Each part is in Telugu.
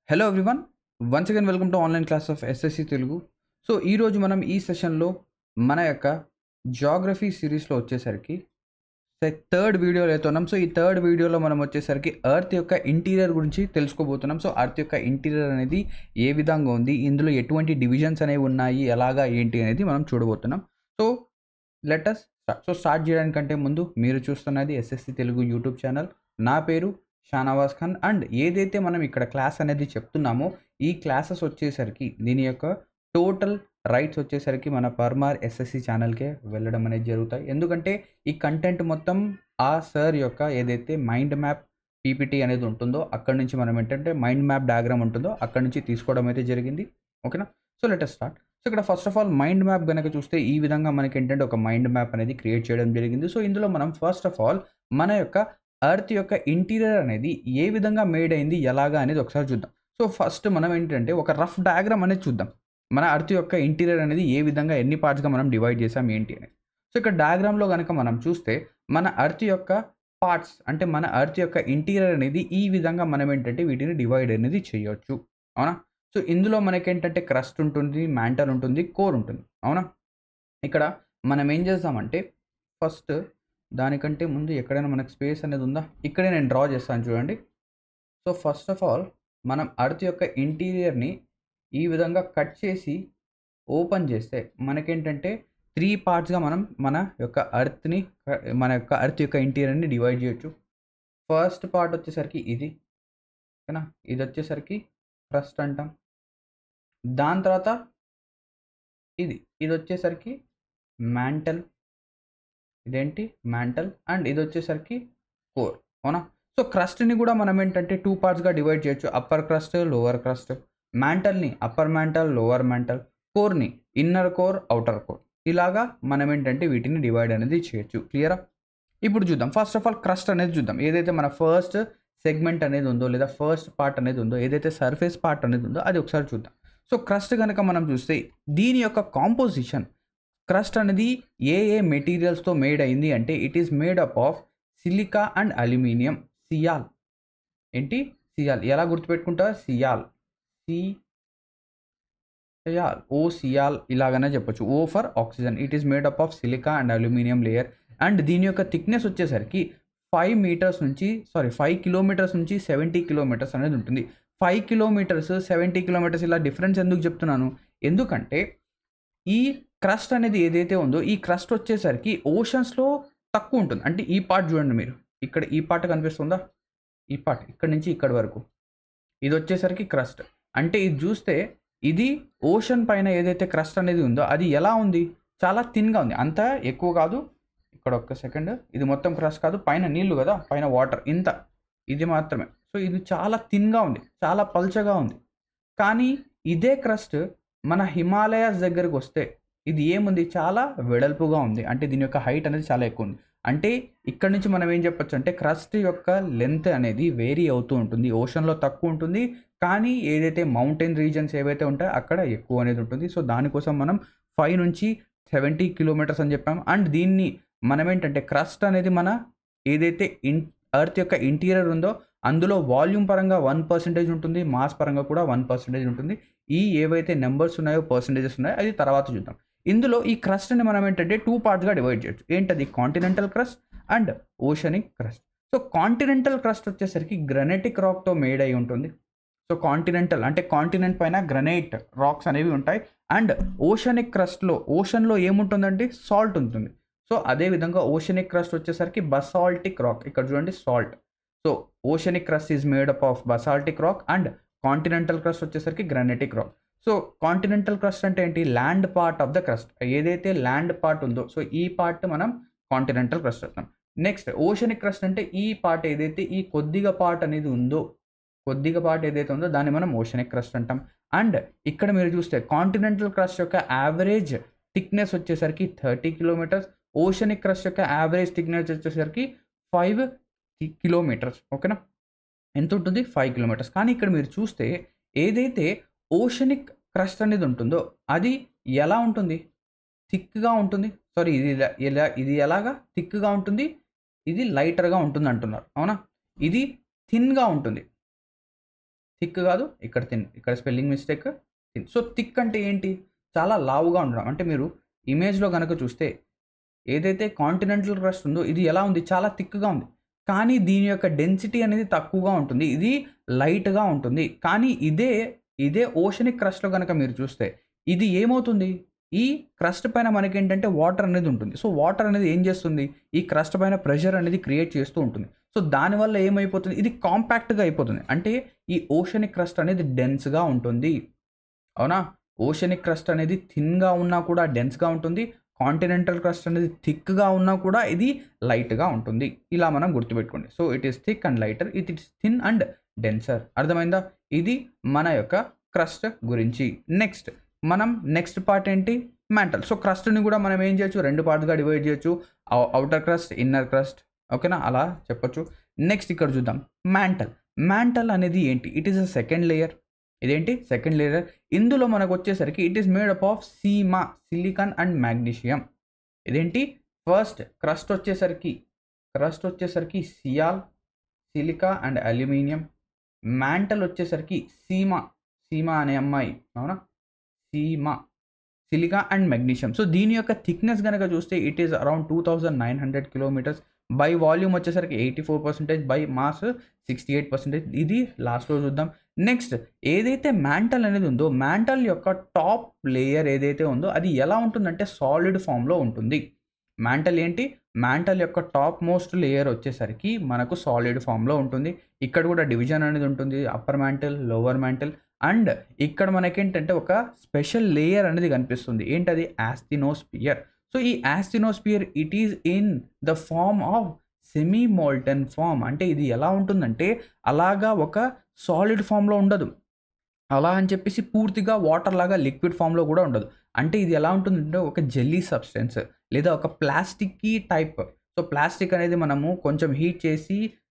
Hello everyone, once again welcome to online class of SSC Telugu. So ఈరోజు మనం ఈ సెషన్లో మన యొక్క జాగ్రఫీ సిరీస్లో వచ్చేసరికి థర్డ్ వీడియోలో అవుతున్నాం. సో ఈ థర్డ్ వీడియోలో మనం వచ్చేసరికి ఎర్త్ యొక్క ఇంటీరియర్ గురించి తెలుసుకోబోతున్నాం. సో ఎర్త్ యొక్క ఇంటీరియర్ అనేది ఏ విధంగా ఉంది, ఇందులో ఎటువంటి డివిజన్స్ అనేవి ఉన్నాయి, ఎలాగా ఏంటి అనేది మనం చూడబోతున్నాం. సో లెటస్ స్టార్ట్ చేయడానికంటే ముందు మీరు చూస్తున్నది ఎస్ఎస్సి తెలుగు యూట్యూబ్ ఛానల్. నా పేరు షానవాజ్ ఖాన్. అండ్ ఏదైతే మనం ఇక్కడ క్లాస్ అనేది చెప్తున్నామో ఈ క్లాసెస్ వచ్చేసరికి దీని యొక్క టోటల్ రైట్స్ వచ్చేసరికి మన పర్మార్ ఎస్ఎస్సి ఛానల్కే వెళ్ళడం అనేది జరుగుతాయి. ఎందుకంటే ఈ కంటెంట్ మొత్తం ఆ సార్ యొక్క ఏదైతే మైండ్ మ్యాప్ పీపీటీ అనేది ఉంటుందో అక్కడ నుంచి మనం ఏంటంటే మైండ్ మ్యాప్ డయాగ్రామ్ ఉంటుందో అక్కడ నుంచి తీసుకోవడం అయితే జరిగింది. ఓకేనా? So let us start. సో ఇక్కడ first of all mind map కనుక చూస్తే ఈ విధంగా మనకి ఏంటంటే ఒక మైండ్ మ్యాప్ అనేది క్రియేట్ చేయడం జరిగింది. సో ఇందులో మనం ఫస్ట్ ఆఫ్ ఆల్ మన యొక్క ఎర్త్ యొక్క ఇంటీరియర్ అనేది ఏ విధంగా మేడ్ అయింది, ఎలాగా అనేది ఒకసారి చూద్దాం. సో ఫస్ట్ మనం ఏంటంటే ఒక రఫ్ డయాగ్రామ్ అనేది చూద్దాం. మన ఎర్త్ యొక్క ఇంటీరియర్ అనేది ఏ విధంగా ఎన్ని పార్ట్స్గా మనం డివైడ్ చేసాం ఏంటి అనేది. సో ఇక్కడ డయాగ్రామ్లో కనుక మనం చూస్తే మన ఎర్త్ యొక్క పార్ట్స్ అంటే మన ఎర్త్ యొక్క ఇంటీరియర్ అనేది ఈ విధంగా మనం ఏంటంటే వీటిని డివైడ్ అనేది చేయొచ్చు. అవునా? సో ఇందులో మనకేంటంటే క్రస్ట్ ఉంటుంది, మ్యాంటల్ ఉంటుంది, కోర్ ఉంటుంది. అవునా? ఇక్కడ మనం ఏం చేస్తామంటే ఫస్ట్ దానికంటే ముందు ఎక్కడైనా మనకు స్పేస్ అనేది ఉందా, ఇక్కడే నేను డ్రా చేస్తాను చూడండి. సో ఫస్ట్ ఆఫ్ ఆల్ మనం అర్త్ యొక్క ఇంటీరియర్ని ఈ విధంగా కట్ చేసి ఓపెన్ చేస్తే మనకేంటంటే 3 పార్ట్స్గా మనం మన యొక్క అర్త్ని మన యొక్క అర్త్ యొక్క ఇంటీరియర్ని డివైడ్ చేయొచ్చు. ఫస్ట్ పార్ట్ వచ్చేసరికి ఇది, ఓకేనా? ఇది వచ్చేసరికి క్రస్ట్ అంటాం. దాని తర్వాత ఇది వచ్చేసరికి మ్యాంటల్, ఇదేంటి మ్యాంటల్, అండ్ ఇది వచ్చేసరికి కోర్. అవునా? సో క్రస్ట్ని కూడా మనం ఏంటంటే 2 పార్ట్స్గా డివైడ్ చేయొచ్చు. Upper crust, lower crust. మ్యాంటల్ని అప్పర్ మ్యాంటల్, లోవర్ మ్యాంటల్. కోర్ని ఇన్నర్ కోర్, అవుటర్ కోర్. ఇలాగా మనం ఏంటంటే వీటిని డివైడ్ అనేది చేయొచ్చు. క్లియరా? ఇప్పుడు చూద్దాం. ఫస్ట్ ఆఫ్ ఆల్ క్రస్ట్ అనేది చూద్దాం. ఏదైతే మన ఫస్ట్ సెగ్మెంట్ అనేది ఉందో లేదా ఫస్ట్ పార్ట్ అనేది ఉందో, ఏదైతే సర్ఫేస్ పార్ట్ అనేది ఉందో అది ఒకసారి చూద్దాం. సో క్రస్ట్ కనుక మనం చూస్తే దీని యొక్క కాంపోజిషన్, క్రస్ట్ అనేది ఏ మెటీరియల్స్తో మేడ్ అయింది అంటే it is made up of silica and aluminium. Sial ఏంటి? సియాల్. ఎలా గుర్తుపెట్టుకుంటా? సియాల్, సియాల్, ఓ సియాల్ ఇలాగనే చెప్పొచ్చు. O for oxygen. It is made up of silica and aluminium layer. And దీని యొక్క థిక్నెస్ వచ్చేసరికి 5 కిలోమీటర్స్ నుంచి 70 కిలోమీటర్స్ అనేది ఉంటుంది. 5 కిలోమీటర్స్ 70 కిలోమీటర్స్ ఇలా డిఫరెన్స్ ఎందుకు చెప్తున్నాను? ఎందుకంటే ఈ క్రస్ట్ అనేది ఏదైతే ఉందో ఈ క్రస్ట్ వచ్చేసరికి ఓషన్స్లో తక్కువ ఉంటుంది. అంటే ఈ పార్ట్ చూడండి మీరు, ఇక్కడ ఈ పార్ట్ కనిపిస్తుందా? ఈ పార్ట్ ఇక్కడ నుంచి ఇక్కడ వరకు ఇది వచ్చేసరికి క్రస్ట్. అంటే ఇది చూస్తే ఇది ఓషన్ పైన ఏదైతే క్రస్ట్ అనేది ఉందో అది ఎలా ఉంది? చాలా థిన్గా ఉంది. అంత ఎక్కువ కాదు. ఇక్కడ ఒక్క సెకండ్, ఇది మొత్తం క్రస్ట్ కాదు, పైన నీళ్ళు కదా, పైన వాటర్ ఇంత, ఇది మాత్రమే. సో ఇది చాలా థిన్గా ఉంది, చాలా పల్చగా ఉంది. కానీ ఇదే క్రస్ట్ మన హిమాలయాస్ దగ్గరకు వస్తే ఇది ఏముంది? చాలా వెడల్పుగా ఉంది. అంటే దీని యొక్క హైట్ అనేది చాలా ఎక్కువ ఉంది. అంటే ఇక్కడ నుంచి మనం ఏం చెప్పొచ్చు అంటే క్రస్ట్ యొక్క లెంత్ అనేది వేరీ అవుతూ ఉంటుంది. ఓషన్లో తక్కువ ఉంటుంది, కానీ ఏదైతే మౌంటైన్ రీజన్స్ ఏవైతే ఉంటాయో అక్కడ ఎక్కువ అనేది ఉంటుంది. సో దానికోసం మనం 5 నుంచి 70 కిలోమీటర్స్ అని చెప్పాం. అండ్ దీన్ని మనం ఏంటంటే క్రస్ట్ అనేది మన ఏదైతే ఎర్త్ యొక్క ఇంటీరియర్ ఉందో అందులో వాల్యూమ్ పరంగా 1% ఉంటుంది, మాస్ పరంగా కూడా 1% ఉంటుంది. ఈ ఏవైతే నెంబర్స్ ఉన్నాయో, పర్సంటేజెస్ ఉన్నాయో అది తర్వాత చూద్దాం. ఇందులో ఈ క్రస్ట్ని మనం ఏంటంటే 2 పార్ట్స్గా డివైడ్ చేయొచ్చు. ఏంటది? Continental crust and oceanic crust. So continental crust వచ్చేసరికి గ్రనైటిక్ రాక్తో మేడ్ అయి ఉంటుంది. సో కాంటినెంటల్ అంటే కాంటినెంట్ పైన గ్రనైట్ రాక్స్ అనేవి ఉంటాయి. అండ్ ఓషనిక్ క్రస్ట్లో ఓషన్లో ఏముంటుందంటే సాల్ట్ ఉంటుంది. సో అదేవిధంగా ఓషనిక్ క్రస్ట్ వచ్చేసరికి బసాల్టిక్ రాక్. ఇక్కడ చూడండి salt. So oceanic crust is made up of basaltic rock and continental crust వచ్చేసరికి granitic rock. So continental crust అంటే ఏంటి? Land part of the crust. ఏదైతే ల్యాండ్ పార్ట్ ఉందో సో ఈ పార్ట్ మనం కాంటినెంటల్ క్రస్ట్ అంటాం. నెక్స్ట్ ఓషనిక్ క్రస్ట్ అంటే ఈ పార్ట్ ఏదైతే ఈ కొద్దిగా పార్ట్ అనేది ఉందో, కొద్దిగా పార్ట్ ఏదైతే ఉందో దాన్ని మనం ఓషనిక్ క్రస్ట్ అంటాం. అండ్ ఇక్కడ మీరు చూస్తే కాంటినెంటల్ క్రస్ట్ యొక్క యావరేజ్ థిక్నెస్ వచ్చేసరికి 30 కిలోమీటర్స్. ఓషనిక్ క్రస్ట్ యొక్క యావరేజ్ థిక్నెస్ వచ్చేసరికి 5 కిలోమీటర్స్. ఓకేనా? ఎంత ఉంటుంది? 5 కిలోమీటర్స్. కానీ ఇక్కడ మీరు చూస్తే ఏదైతే ఓషనిక్ క్రస్ట్ అనేది ఉంటుందో అది ఎలా ఉంటుంది? థిక్గా ఉంటుంది. సారీ, ఇది ఎలాగా థిక్గా ఉంటుంది, ఇది లైటర్గా ఉంటుంది అంటున్నారు. అవునా? ఇది థిన్గా ఉంటుంది. థిక్ కాదు, ఇక్కడ థిన్, ఇక్కడ spelling mistake thin. So thick అంటే ఏంటి, చాలా లావుగా ఉండడం. అంటే మీరు ఇమేజ్లో కనుక చూస్తే ఏదైతే కాంటినెంటల్ క్రస్ట్ ఉందో ఇది ఎలా ఉంది, చాలా థిక్గా ఉంది. కానీ దీని యొక్క డెన్సిటీ అనేది తక్కువగా ఉంటుంది, ఇది లైట్గా ఉంటుంది. కానీ ఇదే ఓషనిక్ క్రస్ట్లో కనుక మీరు చూస్తే ఇది ఏమవుతుంది, ఈ క్రస్ట్ పైన మనకేంటంటే వాటర్ అనేది ఉంటుంది. సో వాటర్ అనేది ఏం చేస్తుంది, ఈ క్రస్ట్ పైన ప్రెషర్ అనేది క్రియేట్ చేస్తూ ఉంటుంది. సో దానివల్ల ఏమైపోతుంది, ఇది కాంపాక్ట్గా అయిపోతుంది. అంటే ఈ ఓషనిక్ క్రస్ట్ అనేది డెన్స్గా ఉంటుంది. అవునా, ఓషనిక్ క్రస్ట్ అనేది థిన్గా ఉన్నా కూడా డెన్స్గా ఉంటుంది, కాంటినెంటల్ క్రస్ట్ అనేది థిక్గా ఉన్నా కూడా ఇది లైట్గా ఉంటుంది. ఇలా మనం గుర్తుపెట్టుకోండి. So it is thick and lighter, it is thin and denser. అర్థమైందా, ఇది మన యొక్క క్రస్ట్ గురించి. నెక్స్ట్ పార్ట్ ఏంటి, మ్యాంటల్. సో క్రస్ట్ని కూడా మనం ఏం చేయొచ్చు, రెండు పార్ట్స్గా డివైడ్ చేయొచ్చు, అవుటర్ క్రస్ట్, ఇన్నర్ క్రస్ట్. ఓకేనా, అలా చెప్పొచ్చు. నెక్స్ట్ ఇక్కడ చూద్దాం మ్యాంటల్ అనేది ఏంటి, it is a second layer. ఇదేంటి, సెకండ్ లేయర్. ఇందులో మనకు వచ్చేసరికి it is made up of silicon and magnesium. ఇదేంటి, ఫస్ట్ క్రస్ట్ వచ్చేసరికి సిలికా అండ్ అల్యూమినియం. మ్యాంటల్ వచ్చేసరికి సీమా అనే అమ్మాయి, అవునా, సిలికా అండ్ మెగ్నీషియం. సో దీని యొక్క థిక్నెస్ కనుక చూస్తే it is around 2900 kilometres. By volume వచ్చేసరికి 84%, బై మాస్ 68%. ఇది లాస్ట్లో చూద్దాం. నెక్స్ట్ ఏదైతే మ్యాంటల్ అనేది ఉందో, మ్యాంటల్ యొక్క టాప్ లేయర్ ఏదైతే ఉందో అది ఎలా ఉంటుందంటే సాలిడ్ ఫామ్లో ఉంటుంది. మ్యాంటల్ యొక్క టాప్ మోస్ట్ లేయర్ వచ్చేసరికి మనకు సాలిడ్ ఫామ్లో ఉంటుంది. ఇక్కడ కూడా డివిజన్ అనేది ఉంటుంది, upper mantle, lower mantle. And ఇక్కడ మనకేంటంటే ఒక స్పెషల్ లేయర్ అనేది కనిపిస్తుంది, ఏంటది, యాస్థినోస్పియర్. సో ఈ asthenosphere it is in the form of semi molten form. అంటే ఇది ఎలా ఉంటుందంటే అలాగా ఒక సాలిడ్ ఫామ్లో ఉండదు, అలా అని చెప్పేసి పూర్తిగా వాటర్ లాగా లిక్విడ్ ఫామ్లో కూడా ఉండదు. అంటే ఇది ఎలా ఉంటుందంటే ఒక జెల్లీ సబ్స్టెన్స్ లేదా ఒక ప్లాస్టిక్ టైప్. సో ప్లాస్టిక్ అనేది మనము కొంచెం హీట్ చేసి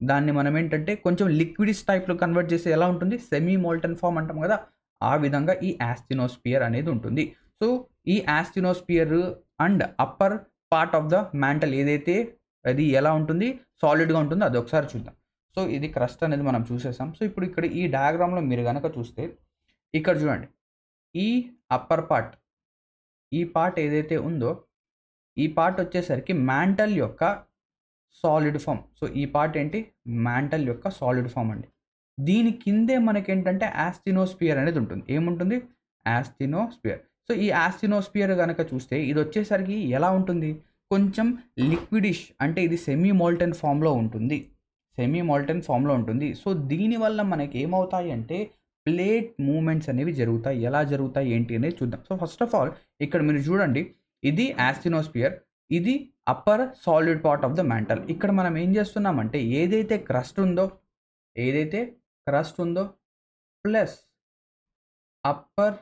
దాన్ని మనం ఏంటంటే కొంచెం లిక్విడిస్ టైప్లో కన్వర్ట్ చేసి ఎలా ఉంటుంది, సెమీ మోల్టన్ ఫామ్ అంటాం కదా, ఆ విధంగా ఈ యాస్థినోస్పియర్ అనేది ఉంటుంది. సో ఈ asthenosphere and upper part of the mantle ఏదైతే అది ఎలా ఉంటుంది, సాలిడ్గా ఉంటుందో అది ఒకసారి చూద్దాం. సో ఇది క్రస్ట్ అనేది మనం చూసేసాం. సో ఇప్పుడు ఇక్కడ ఈ డయాగ్రామ్లో మీరు కనుక చూస్తే ఇక్కడ చూడండి, ఈ అప్పర్ పార్ట్, ఈ పార్ట్ ఏదైతే ఉందో ఈ పార్ట్ వచ్చేసరికి మ్యాంటల్ యొక్క సాలిడ్ ఫామ్. సో ఈ పార్ట్ ఏంటి, మ్యాంటల్ యొక్క సాలిడ్ ఫామ్ అండి. దీని కిందే మనకేంటంటే యాస్థినోస్పియర్ అనేది ఉంటుంది. ఏముంటుంది, యాస్థినోస్పియర్. సో ఈ యాస్థినోస్పియర్ కనుక చూస్తే ఇది వచ్చేసరికి ఎలా ఉంటుంది, కొంచెం లిక్విడిష్, అంటే ఇది సెమీ మోల్టన్ ఫామ్లో ఉంటుంది. సో దీనివల్ల మనకి ఏమవుతాయి అంటే ప్లేట్ మూమెంట్స్ అనేవి జరుగుతాయి. ఎలా జరుగుతాయి ఏంటి అనేది చూద్దాం. సో ఫస్ట్ ఆఫ్ ఆల్ ఇక్కడ మీరు చూడండి, ఇది యాస్థినోస్పియర్, ఇది upper solid part of the mantle. ఇక్కడ మనం ఏం చేస్తున్నామంటే ఏదైతే క్రస్ట్ ఉందో plus upper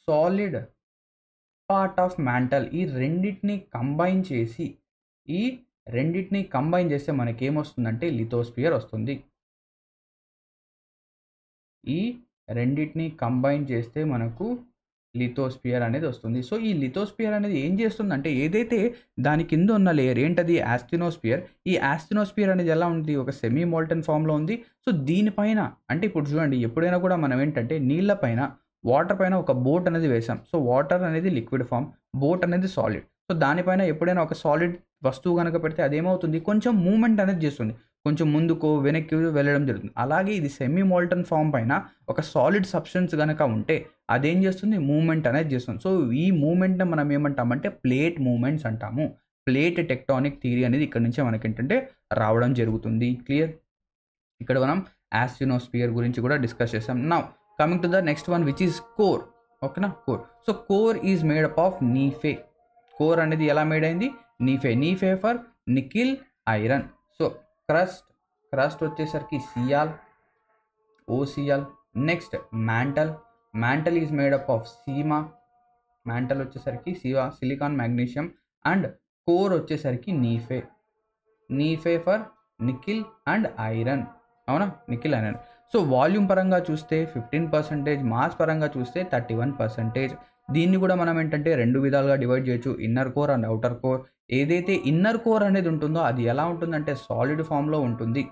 solid part of mantle, ఈ రెండింటిని కంబైన్ చేస్తే మనకి ఏమొస్తుందంటే లిథోస్పియర్ వస్తుంది. ఈ రెండింటిని కంబైన్ చేస్తే మనకు లిథోస్పియర్ అనేది వస్తుంది. సో ఈ లిథోస్పియర్ అనేది ఏం చేస్తుందంటే ఏదైతే దాని కింద ఉన్న లేయర్ ఏంటది, యాస్థినోస్పియర్. ఈ యాస్థినోస్పియర్ అనేది ఎలా ఉంది, ఒక సెమీ మోల్టన్ ఫామ్లో ఉంది. సో దీనిపైన అంటే ఇప్పుడు చూడండి, ఎప్పుడైనా కూడా మనం ఏంటంటే నీళ్ళ పైన, వాటర్ పైన ఒక బోట్ అనేది వేసాం. సో వాటర్ అనేది లిక్విడ్ ఫామ్, బోట్ అనేది సాలిడ్. సో దానిపైన ఎప్పుడైనా ఒక సాలిడ్ వస్తువు కనుక పెడితే అదేమవుతుంది, కొంచెం మూమెంట్ అనేది చేస్తుంది, కొంచెం ముందుకు వెనక్కి వెళ్ళడం జరుగుతుంది. అలాగే ఇది సెమీ మోల్టన్ ఫామ్ పైన ఒక సాలిడ్ సబ్స్టెన్స్ కనుక ఉంటే అదేం చేస్తుంది, మూమెంట్ అనేది చేస్తుంది. సో ఈ మూమెంట్ని మనం ఏమంటామంటే ప్లేట్ మూమెంట్స్ అంటాము. ప్లేట్ టెక్టానిక్ థియరీ అనేది ఇక్కడ నుంచే మనకి ఏంటంటే రావడం జరుగుతుంది. క్లియర్, ఇక్కడ మనం యాస్థినోస్పియర్ గురించి కూడా డిస్కస్ చేసాం. Now coming to the next one which is core. ఓకేనా, core. So core is made up of nife. Core అనేది ఎలా మేడ్ అయింది, nife for nickel iron. So crust వచ్చేసరికి ఓసియల్. Next mantle is made up of mantle వచ్చేసరికి సిలికాన్ మ్యాగ్నీషియం. అండ్ కోర్ వచ్చేసరికి nife for nickel and iron. అవునా, నికిల్ ఐరన్. సో వాల్యూమ్ పరంగా చూస్తే 15%, మాస్ పరంగా చూస్తే 31%. దీన్ని కూడా మనం ఏంటంటే రెండు విధాలుగా డివైడ్ చేయొచ్చు, inner core and outer core. ఏదైతే ఇన్నర్ కోర్ అనేది ఉంటుందో అది ఎలా ఉంటుందంటే సాలిడ్ ఫామ్లో ఉంటుంది.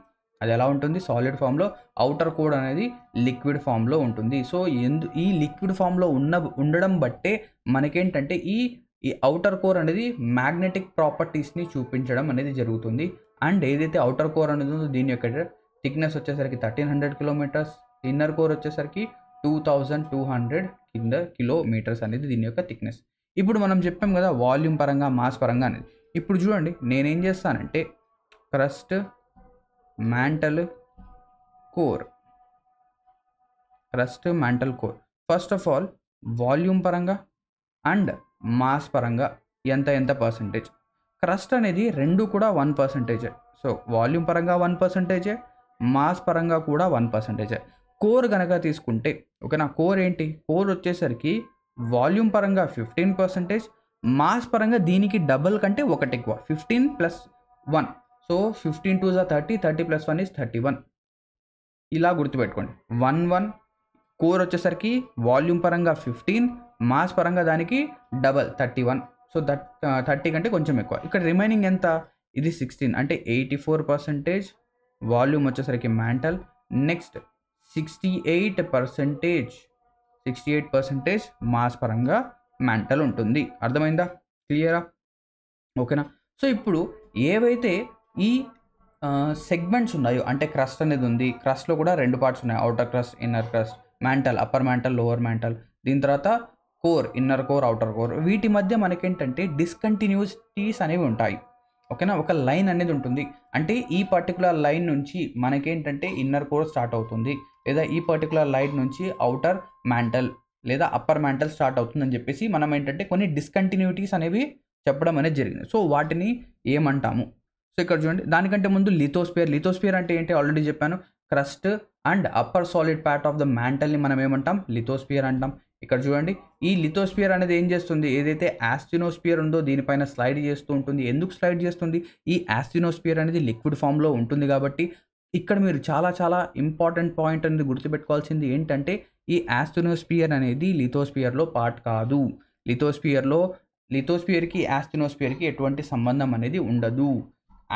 అది ఎలా ఉంటుంది, సాలిడ్ ఫామ్లో. అవుటర్ కోర్ అనేది లిక్విడ్ ఫామ్లో ఉంటుంది. సో ఈ లిక్విడ్ ఫామ్లో ఉండడం బట్టే మనకేంటంటే ఈ అవుటర్ కోర్ అనేది మ్యాగ్నెటిక్ ప్రాపర్టీస్ని చూపించడం అనేది జరుగుతుంది. అండ్ ఏదైతే అవుటర్ కోర్ అనేది ఉందో దీని యొక్క థిక్నెస్ వచ్చేసరికి 1300 కిలోమీటర్స్, ఇన్నర్ కోర్ వచ్చేసరికి 2200 కిలోమీటర్స్ అనేది దీని యొక్క థిక్నెస్. ఇప్పుడు మనం చెప్పాం కదా వాల్యూమ్ పరంగా, మాస్ పరంగా అనేది. ఇప్పుడు చూడండి నేనేం చేస్తానంటే crust, mantle, core, first of all volume పరంగా అండ్ మాస్ పరంగా ఎంత పర్సంటేజ్. క్రస్ట్ అనేది రెండు కూడా 1%. సో వాల్యూమ్ పరంగా 1%, మాస్ పరంగా కూడా 1%. కోర్ కనుక తీసుకుంటే ఓకేనా, కోర్ ఏంటి, కోర్ వచ్చేసరికి వాల్యూమ్ పరంగా 15%, మాస్ పరంగా దీనికి డబుల్ కంటే ఒకటి ఎక్కువ, 15 + 1. So 15 2 30, 30 + 1 is 31. ఇలా గుర్తుపెట్టుకోండి. 1 కోర్ వచ్చేసరికి వాల్యూమ్ పరంగా 15, మాస్ పరంగా దానికి డబల్ 31. సో 30 కంటే కొంచెం ఎక్కువ. ఇక్కడ రిమైనింగ్ ఎంత, ఇది 16 అంటే 84%. వాల్యూమ్ వచ్చేసరికి మ్యాంటల్. నెక్స్ట్ 68% మాస్ పరంగా మ్యాంటల్ ఉంటుంది. అర్థమైందా, క్లియరా, ఓకేనా. సో ఇప్పుడు ఏవైతే ఈ సెగ్మెంట్స్ ఉన్నాయో, అంటే క్రస్ట్ అనేది ఉంది, క్రస్ట్లో కూడా రెండు పార్ట్స్ ఉన్నాయి, outer crust, inner crust, mantle, upper mantle, lower mantle, దీని తర్వాత core, inner core, outer core. వీటి మధ్య మనకేంటంటే డిస్కంటిన్యూటీస్ అనేవి ఉంటాయి, ఓకేనా. ఒక లైన్ అనేది ఉంటుంది, అంటే ఈ పర్టికులర్ లైన్ నుంచి మనకేంటంటే ఇన్నర్ కోర్ స్టార్ట్ అవుతుంది, లేదా ఈ పర్టికులర్ లైన్ నుంచి అవుటర్ మ్యాంటల్ లేదా అప్పర్ మ్యాంటల్ స్టార్ట్ అవుతుందని చెప్పేసి మనం ఏంటంటే కొన్ని డిస్కంటిన్యూటీస్ అనేవి చెప్పడం అనేది జరిగింది. సో వాటిని ఏమంటాము, సో ఇక్కడ చూడండి. దానికంటే ముందు లిథోస్పియర్ అంటే ఏంటి ఆల్రెడీ చెప్పాను. Crust and upper solid part of the మ్యాంటల్ని మనం ఏమంటాం, లిథోస్పియర్ అంటాం. ఇక్కడ చూడండి, ఈ లిథోస్పియర్ అనేది ఏం చేస్తుంది, ఏదైతే యాస్టినోస్పియర్ ఉందో దీనిపైన స్లైడ్ చేస్తూ ఉంటుంది. ఎందుకు స్లైడ్ చేస్తుంది, ఈ యాస్టినోస్పియర్ అనేది లిక్విడ్ ఫామ్లో ఉంటుంది కాబట్టి. ఇక్కడ మీరు చాలా చాలా ఇంపార్టెంట్ పాయింట్ అనేది గుర్తుపెట్టుకోవాల్సింది ఏంటంటే ఈ యాస్టినోస్పియర్ అనేది లిథోస్పియర్లో పార్ట్ కాదు. లిథోస్పియర్కి యాస్టినోస్పియర్కి ఎటువంటి సంబంధం అనేది ఉండదు.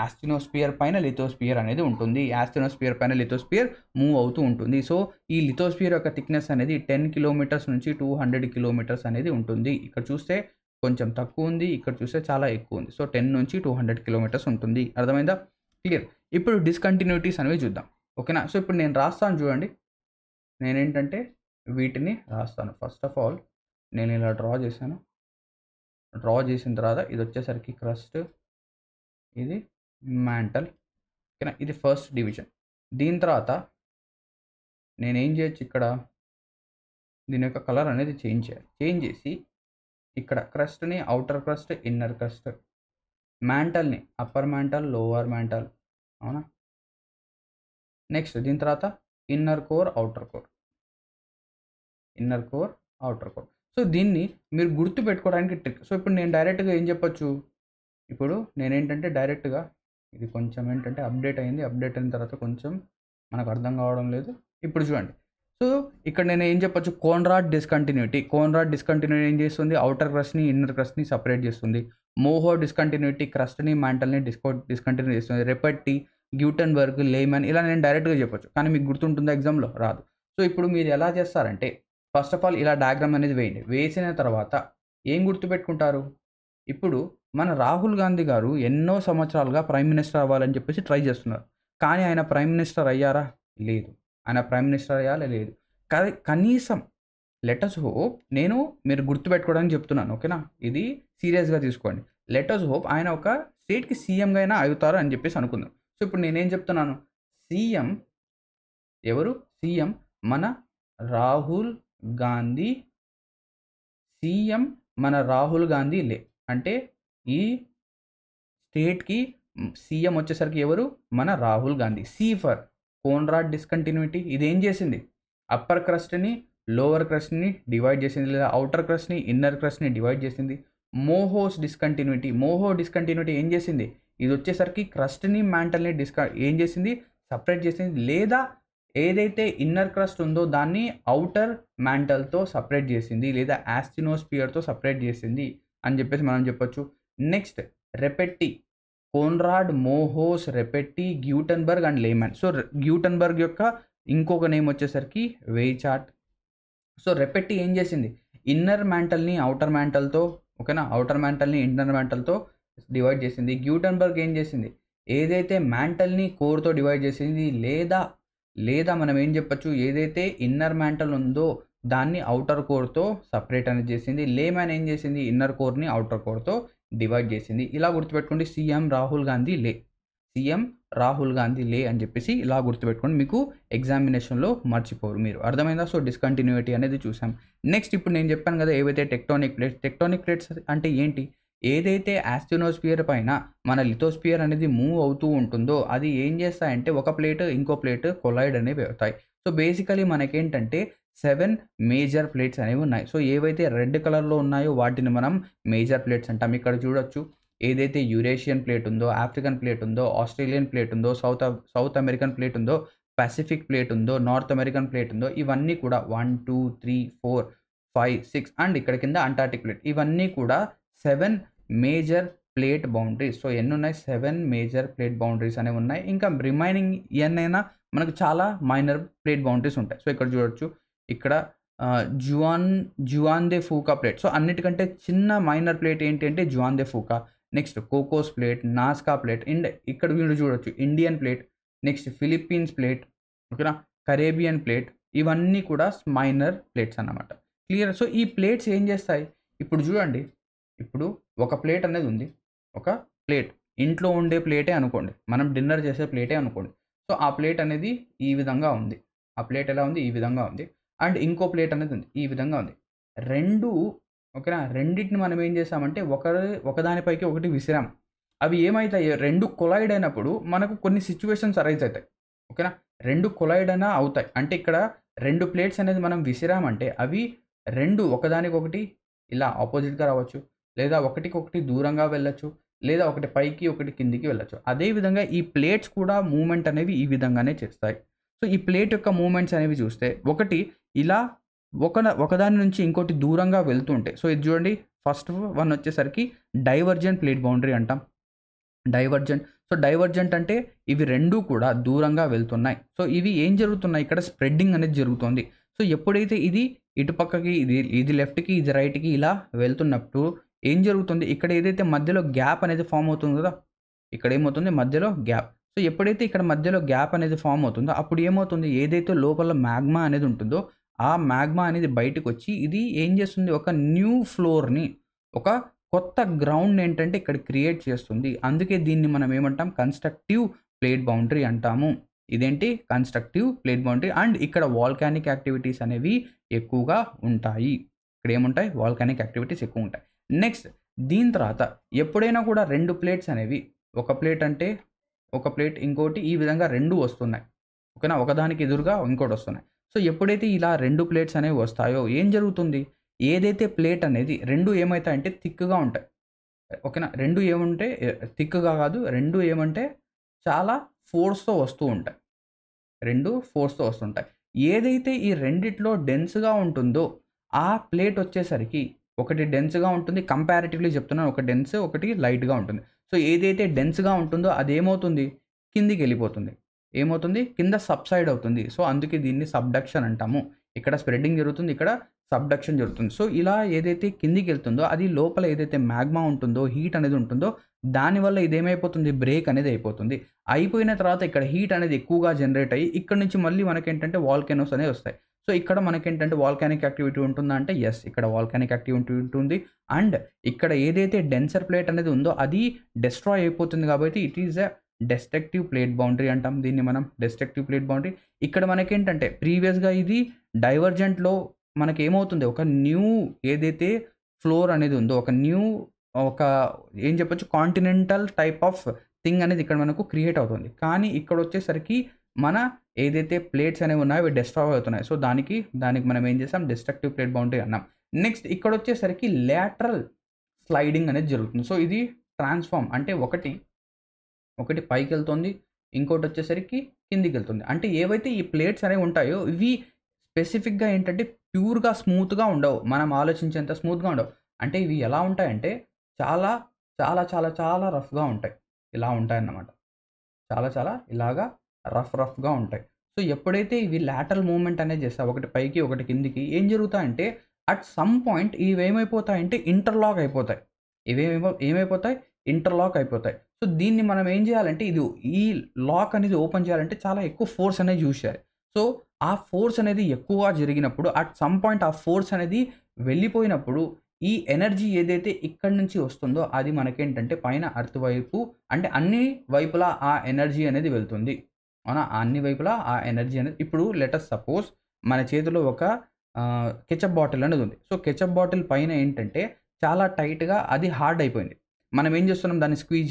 యాస్టినోస్పియర్ పైన లిథోస్పియర్ అనేది ఉంటుంది. యాస్టినోస్పియర్ పైన లిథోస్పియర్ మూవ్ అవుతూ ఉంటుంది. సో ఈ లిథోస్పియర్ యొక్క థిక్నెస్ అనేది 10 కిలోమీటర్స్ నుంచి 200 కిలోమీటర్స్ అనేది ఉంటుంది. ఇక్కడ చూస్తే కొంచెం తక్కువ ఉంది, ఇక్కడ చూస్తే చాలా ఎక్కువ ఉంది. సో 10 నుంచి 200 కిలోమీటర్స్ ఉంటుంది. అర్థమైందా, క్లియర్. ఇప్పుడు డిస్కంటిన్యూటీస్ అనేవి చూద్దాం, ఓకేనా. సో ఇప్పుడు నేను రాస్తాను చూడండి, నేనేంటంటే వీటిని రాస్తాను. ఫస్ట్ ఆఫ్ ఆల్ నేను ఇలా డ్రా చేసిన తర్వాత ఇది వచ్చేసరికి క్రస్ట్, ఇది మ్యాంటల్, ఓకేనా. ఇది ఫస్ట్ డివిజన్. దీని తర్వాత నేనేం చేయొచ్చు, ఇక్కడ దీని యొక్క కలర్ అనేది చేంజ్ చేసి ఇక్కడ క్రస్ట్ని అవుటర్ క్రస్ట్, ఇన్నర్ క్రస్ట్, మ్యాంటల్ని అప్పర్ మ్యాంటల్, లోవర్ మ్యాంటల్, అవునా. నెక్స్ట్ దీని తర్వాత inner core, outer core. So దీన్ని మీరు గుర్తు పెట్టుకోవడానికి ట్రిక్. సో ఇప్పుడు నేను డైరెక్ట్గా ఏం చెప్పొచ్చు, ఇప్పుడు నేనేంటంటే డైరెక్ట్గా ఇది కొంచెం ఏంటంటే అప్డేట్ అయింది, అప్డేట్ అయిన తర్వాత కొంచెం మనకు అర్థం కావడం లేదు. ఇప్పుడు చూడండి, సో ఇక్కడ నేను ఏం చెప్పొచ్చు, కోన్రాడ్ డిస్కంటిన్యూటీ ఏం చేస్తుంది, అవుటర్ క్రస్ట్ని, ఇన్నర్ క్రస్ట్ని సపరేట్ చేస్తుంది. మోహో డిస్కంటిన్యూటీ క్రస్ట్ని, మ్యాంటల్ని డిస్కంటిన్యూ చేస్తుంది. రెపెట్టి, గ్యూటెన్బర్గ్, లేమన్, ఇలా నేను డైరెక్ట్గా చెప్పొచ్చు, కానీ మీకు గుర్తుంటుందా, ఎగ్జామ్లో రాదు. సో ఇప్పుడు మీరు ఎలా చేస్తారంటే ఫస్ట్ ఆఫ్ ఆల్ ఇలా డయాగ్రామ్ అనేది వేయండి. వేసిన తర్వాత ఏం గుర్తుపెట్టుకుంటారు, ఇప్పుడు మన రాహుల్ గాంధీ గారు ఎన్నో సంవత్సరాలుగా ప్రైమ్ మినిస్టర్ అవ్వాలని చెప్పేసి ట్రై చేస్తున్నారు, కానీ ఆయన ప్రైమ్ మినిస్టర్ అయ్యారా, లేదు. లేదు. కనీసం లెటస్ హోప్, మీరు గుర్తుపెట్టుకోవడానికి చెప్తున్నాను, ఓకేనా. ఇది సీరియస్గా తీసుకోండి. లెటస్ హోప్ ఆయన ఒక స్టేట్కి సీఎంగా అయినా అవుతారు అని చెప్పేసి అనుకుందాం. సో ఇప్పుడు నేనేం చెప్తున్నాను, సీఎం ఎవరు, సీఎం మన రాహుల్ గాంధీ లే, అంటే ఈ స్టేట్కి సీఎం వచ్చేసరికి ఎవరు, మన Rahul Gandhi. C for Conrad discontinuity, ఇదేం చేసింది, అప్పర్ క్రస్ట్ని, లోవర్ క్రస్ట్ని డివైడ్ చేసింది, లేదా అవుటర్ క్రస్ట్ని, ఇన్నర్ క్రస్ట్ని డివైడ్ చేసింది. మోహో డిస్కంటిన్యూటీ ఏం చేసింది, ఇది వచ్చేసరికి క్రస్ట్ని, మ్యాంటల్ని ఏం చేసింది, సపరేట్ చేసింది, లేదా ఏదైతే ఇన్నర్ క్రస్ట్ ఉందో దాన్ని అవుటర్ మ్యాంటల్తో సపరేట్ చేసింది, లేదా యాస్టినోస్పియర్తో సపరేట్ చేసింది అని చెప్పేసి మనం చెప్పొచ్చు. Next Repetti Conrad, Mohos, Repetti, Gutenberg and Lehmann. So Gutenberg యొక్క ఇంకొక నేమ్ వచ్చేసరికి వెయిచార్ట్. సో రెపెట్టి ఏం చేసింది, ఇన్నర్ మ్యాంటల్ని అవుటర్ మ్యాంటల్తో, ఓకేనా, అవుటర్ మ్యాంటల్ని ఇన్నర్ మ్యాంటల్తో డివైడ్ చేసింది. గ్యూటెన్బర్గ్ ఏం చేసింది, ఏదైతే మ్యాంటల్ని కోర్తో డివైడ్ చేసింది, లేదా మనం ఏం చెప్పచ్చు, ఏదైతే ఇన్నర్ మ్యాంటల్ ఉందో దాన్ని అవుటర్ కోర్తో సపరేట్ అనేది చేసింది. లేమ్యాన్ ఏం చేసింది, ఇన్నర్ కోర్ని అవుటర్ కోర్తో డివైడ్ చేసింది. ఇలా గుర్తుపెట్టుకోండి, సీఎం రాహుల్ గాంధీ లే అని చెప్పేసి ఇలా గుర్తుపెట్టుకోండి, మీకు ఎగ్జామినేషన్లో మర్చిపోరు మీరు. అర్థమైందా? సో డిస్కంటిన్యూటీ అనేది చూసాం. నెక్స్ట్ ఇప్పుడు నేను చెప్పాను కదా, ఏవైతే టెక్టోనిక్ ప్లేట్స్ అంటే ఏంటి, ఏదైతే ఆస్ట్రోనోస్ఫియర్ పైన మన లిథోస్ఫియర్ అనేది మూవ్ అవుతూ ఉంటుందో అది ఏం చేస్తాయంటే ఒక ప్లేట్ ఇంకో ప్లేట్ కొలైడ్ అనేవి అవుతాయి. సో బేసికలీ మనకేంటంటే 7 మేజర్ ప్లేట్స్ అనేవి ఉన్నాయి. సో ఏవైతే రెడ్ కలర్లో ఉన్నాయో వాటిని మనం మేజర్ ప్లేట్స్ అంటాం. ఇక్కడ చూడొచ్చు, ఏదైతే యురేషియన్ ప్లేట్ ఉందో, ఆఫ్రికన్ ప్లేట్ ఉందో, ఆస్ట్రేలియన్ ప్లేట్ ఉందో, సౌత్ అమెరికన్ ప్లేట్ ఉందో, పసిఫిక్ ప్లేట్ ఉందో, నార్త్ అమెరికన్ ప్లేట్ ఉందో, ఇవన్నీ కూడా 1 2 3 4 5 6 అండ్ ఇక్కడ కింద అంటార్టిక్ ప్లేట్, ఇవన్నీ కూడా 7 మేజర్ ప్లేట్ బౌండరీస్. సో ఎన్ని ఉన్నాయి, 7 మేజర్ ప్లేట్ బౌండరీస్ అనేవి ఉన్నాయి. ఇంకా రిమైనింగ్ ఎన్నైనా మనకు చాలా మైనర్ ప్లేట్ బౌండరీస్ ఉంటాయి. సో ఇక్కడ చూడొచ్చు, ఇక్కడ Juan de Fuca plate. So అన్నిటికంటే చిన్న మైనర్ ప్లేట్ ఏంటి అంటే Juan de Fuca. Next Cocos plate, Nazca plate, and ఇక్కడ వీళ్ళు చూడొచ్చు Indian plate, next Philippines plate, ఓకేనా, కరేబియన్ ప్లేట్, ఇవన్నీ కూడా మైనర్ ప్లేట్స్ అన్నమాట. క్లియర్? సో ఈ ప్లేట్స్ ఏం చేస్తాయి, ఇప్పుడు చూడండి, ఇప్పుడు ఒక ప్లేట్ అనేది ఉంది, ఒక ప్లేట్ ఇంట్లో ఉండే ప్లేటే అనుకోండి, మనం డిన్నర్ చేసే ప్లేటే అనుకోండి. సో ఆ ప్లేట్ అనేది ఈ విధంగా ఉంది, ఆ ప్లేట్ ఎలా ఉంది, ఈ విధంగా ఉంది. అండ్ ఇంకో ప్లేట్ అనేది ఉంది, ఈ విధంగా ఉంది. రెండు, ఓకేనా, రెండింటిని మనం ఏం చేసామంటే ఒకదానిపైకి ఒకటి విసిరాం. అవి ఏమవుతాయి, రెండు కొలైడ్ అయినప్పుడు మనకు కొన్ని సిచ్యువేషన్స్ అరైజ్ అవుతాయి, ఓకేనా. రెండు కొలైడ్ అయినా అవుతాయి అంటే ఇక్కడ రెండు ప్లేట్స్ అనేది మనం విసిరామంటే అవి రెండు ఒకదానికొకటి ఇలా ఆపోజిట్గా రావచ్చు, లేదా ఒకటికొకటి దూరంగా వెళ్ళొచ్చు, లేదా ఒకటి పైకి ఒకటి కిందికి వెళ్ళొచ్చు. అదేవిధంగా ఈ ప్లేట్స్ కూడా మూమెంట్ అనేవి ఈ విధంగానే చేస్తాయి. సో ఈ ప్లేట్ యొక్క మూమెంట్స్ అనేవి చూస్తే ఒకటి ఇలా ఒకదాని నుంచి ఇంకోటి దూరంగా వెళ్తుంటే, సో ఇది చూడండి, ఫస్ట్ వన్ వచ్చేసరికి డైవర్జెంట్ ప్లేట్ బౌండరీ అంటాం. సో డైవర్జెంట్ అంటే ఇవి రెండూ కూడా దూరంగా వెళ్తున్నాయి. సో ఇవి ఏం జరుగుతున్నాయి, ఇక్కడ స్ప్రెడ్డింగ్ అనేది జరుగుతుంది. సో ఎప్పుడైతే ఇది ఇటుపక్కకి ఇది లెఫ్ట్కి ఇది రైట్కి ఇలా వెళ్తున్నప్పుడు ఏం జరుగుతుంది, ఇక్కడ ఏదైతే మధ్యలో గ్యాప్ అనేది ఫామ్ అవుతుంది కదా, ఇక్కడ ఏమవుతుంది, మధ్యలో గ్యాప్. సో ఎప్పుడైతే ఇక్కడ మధ్యలో గ్యాప్ అనేది ఫామ్ అవుతుందో అప్పుడు ఏమవుతుంది, ఏదైతే లోపల మ్యాగ్మా అనేది ఉంటుందో ఆ మ్యాగ్మా అనేది బయటకు వచ్చి ఇది ఏం చేస్తుంది, ఒక న్యూ ఫ్లోర్ని, ఒక కొత్త గ్రౌండ్ ఏంటంటే ఇక్కడ క్రియేట్ చేస్తుంది. అందుకే దీన్ని మనం ఏమంటాం, కన్స్ట్రక్టివ్ ప్లేట్ బౌండరీ అంటాము. ఇదేంటి, కన్స్ట్రక్టివ్ ప్లేట్ బౌండరీ. అండ్ ఇక్కడ వాల్కానిక్ యాక్టివిటీస్ అనేవి ఎక్కువగా ఉంటాయి. ఇక్కడ ఏముంటాయి, వాల్కానిక్ యాక్టివిటీస్ ఎక్కువ ఉంటాయి. నెక్స్ట్ దీని తర్వాత ఎప్పుడైనా కూడా రెండు ప్లేట్స్ అనేవి, ఒక ప్లేట్ అంటే ఒక ప్లేట్ ఇంకోటి ఈ విధంగా రెండు వస్తున్నాయి, ఓకేనా, ఒకదానికి ఎదురుగా ఇంకోటి వస్తున్నాయి. సో ఎప్పుడైతే ఇలా రెండు ప్లేట్స్ అనేవి వస్తాయో ఏం జరుగుతుంది, ఏదైతే ప్లేట్ అనేది రెండు ఏమవుతాయంటే థిక్గా ఉంటాయి, ఓకేనా. రెండు ఏమంటే థిక్గా కాదు, రెండు ఏమంటే చాలా ఫోర్స్తో వస్తూ ఉంటాయి, రెండు ఫోర్స్తో వస్తుంటాయి. ఏదైతే ఈ రెండిట్లో డెన్స్గా ఉంటుందో ఆ ప్లేట్ వచ్చేసరికి ఒకటి డెన్స్గా ఉంటుంది, కంపారిటివ్లీ చెప్తున్నాను, ఒక డెన్స్ ఒకటి లైట్గా ఉంటుంది. సో ఏదైతే డెన్స్గా ఉంటుందో అదేమవుతుంది, కిందికి వెళ్ళిపోతుంది, ఏమవుతుంది, కింద సబ్సైడ్ అవుతుంది. సో అందుకే దీన్ని సబ్డక్షన్ అంటాము. ఇక్కడ స్ప్రెడ్డింగ్ జరుగుతుంది, ఇక్కడ సబ్డక్షన్ జరుగుతుంది. సో ఇలా ఏదైతే కిందికి వెళ్తుందో అది లోపల ఏదైతే మ్యాగ్మా ఉంటుందో, హీట్ అనేది ఉంటుందో దానివల్ల ఇదేమైపోతుంది, బ్రేక్ అనేది అయిపోతుంది. అయిపోయిన తర్వాత ఇక్కడ హీట్ అనేది ఎక్కువగా జనరేట్ అయ్యి ఇక్కడ నుంచి మళ్ళీ మనకేంటంటే వాల్కెనోస్ అనేవి వస్తాయి. సో ఇక్కడ మనకేంటంటే వాల్కానిక్ యాక్టివిటీ ఉంటుందా అంటే ఎస్, ఇక్కడ వాల్కానిక్ యాక్టివిటీ ఉంటుంది. అండ్ ఇక్కడ ఏదైతే డెన్సర్ ప్లేట్ అనేది ఉందో అది డెస్ట్రాయ్ అయిపోతుంది కాబట్టి it is a destructive plate boundary అంటాం దీన్ని మనం, డెస్ట్రక్టివ్ ప్లేట్ బౌండరీ. ఇక్కడ మనకేంటంటే ప్రీవియస్గా ఇది డైవర్జెంట్లో మనకి ఏమవుతుంది, ఒక న్యూ ఏదైతే ఫ్లోర్ అనేది ఉందో ఒక ఏం చెప్పొచ్చు, కాంటినెంటల్ టైప్ ఆఫ్ థింగ్ అనేది ఇక్కడ మనకు క్రియేట్ అవుతుంది. కానీ ఇక్కడ వచ్చేసరికి మన ఏదైతే ప్లేట్స్ అనేవి ఉన్నాయో అవి డెస్ట్రాయ్ అవుతున్నాయి. సో దానికి మనం ఏం చేసాం, డిస్ట్రక్టివ్ ప్లేట్ బౌండరీ అన్నాం. నెక్స్ట్ ఇక్కడ వచ్చేసరికి లేటరల్ స్లైడింగ్ అనేది జరుగుతుంది. సో ఇది ట్రాన్స్ఫార్మ్ అంటే ఒకటి పైకి వెళ్తుంది, ఇంకోటి వచ్చేసరికి కిందికి వెళ్తుంది. అంటే ఏవైతే ఈ ప్లేట్స్ అనేవి ఉంటాయో ఇవి స్పెసిఫిక్గా ఏంటంటే ప్యూర్గా స్మూత్గా ఉండవు, మనం ఆలోచించేంత స్మూత్గా ఉండవు. అంటే ఇవి ఎలా ఉంటాయంటే చాలా చాలా చాలా చాలా రఫ్గా ఉంటాయి. ఇలా ఉంటాయన్నమాట. చాలా చాలా ఇలాగా రఫ్‌గా ఉంటాయి. సో, ఎప్పుడైతే ఇవి లాటరల్ మూవ్‌మెంట్ అనేది చేస్తాయి. ఒకటి పైకి, ఒకటి కిందికి ఏం జరుగుతాయంటే అట్ సమ్ పాయింట్ ఇవేమైపోతాయంటే ఇంటర్‌లాక్ అయిపోతాయి. ఏమైపోతాయి? ఇంటర్‌లాక్ అయిపోతాయి. సో, దీన్ని మనం ఏం చేయాలంటే ఈ లాక్ అనేది ఓపెన్ చేయాలంటే చాలా ఎక్కువ ఫోర్స్ అనేది యూజ్ చేయాలి. సో, ఆ ఫోర్స్ అనేది ఎక్కువగా జరిగినప్పుడు అట్ సమ్ పాయింట్ ఆ ఫోర్స్ అనేది వెళ్ళిపోయినప్పుడు ఈ ఎనర్జీ ఏదైతే ఇక్కడి నుంచి వస్తుందో అది మనకేంటంటే పైన ఎర్త్ వైపు అంటే అన్ని వైపులా ఆ ఎనర్జీ అనేది వెళ్తుంది. అవునా? అన్ని వైపులా ఆ ఎనర్జీ అనేది ఇప్పుడు లెట్ అస్ సపోజ్ మన చేతిలో ఒక కెచప్ బాటిల్ అనేది ఉంది. సో, కెచప్ బాటిల్ పైన ఏంటంటే చాలా టైట్‌గా అది హార్డ్ అయిపోయింది. మనం ఏం చేస్తున్నాం దాన్ని స్క్వీజ్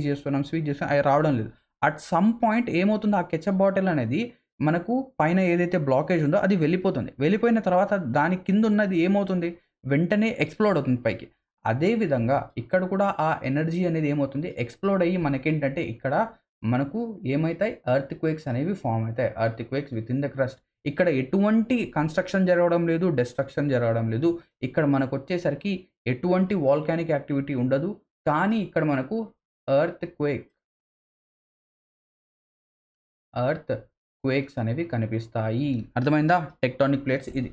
చేస్తున్నాం అది రావడం లేదు. అట్ సమ్ పాయింట్ ఏమవుతుందో ఆ కెచప్ బాటిల్ అనేది మనకు పైన ఏదైతే బ్లాకేజ్ ఉందో అది వెళ్ళిపోతుంది. వెళ్ళిపోయిన తర్వాత దాని కింద ఉన్నది ఏమవుతుంది? వెంటనే ఎక్స్‌ప్లోడ్ అవుతుంది పైకి. అదే విధంగా ఇక్కడ కూడా ఆ ఎనర్జీ అనేది ఏమవుతుంది? ఎక్స్‌ప్లోడ్ అయ్యి మనకేంటంటే ఇక్కడ మనకు ఏమైతాయి? ఎర్త్‌క్వేక్స్ అనేవి ఫార్మ్ అయితాయి. Earthquakes within the crust. ఇక్కడ ఎటువంటి కన్‌స్ట్రక్షన్ జరగడం లేదు. డెస్ట్రక్షన్ జరగడం లేదు. ఇక్కడ మనకొచ్చేసరికి ఎటువంటి వోల్కానిక్ యాక్టివిటీ ఉండదు. కానీ ఇక్కడ మనకు ఎర్త్‌క్వేక్ ఎర్త్ క్వేక్స్ అనేవి కనిపిస్తాయి. అర్థమైందా? టెక్టానిక్ ప్లేట్స్ ఇది.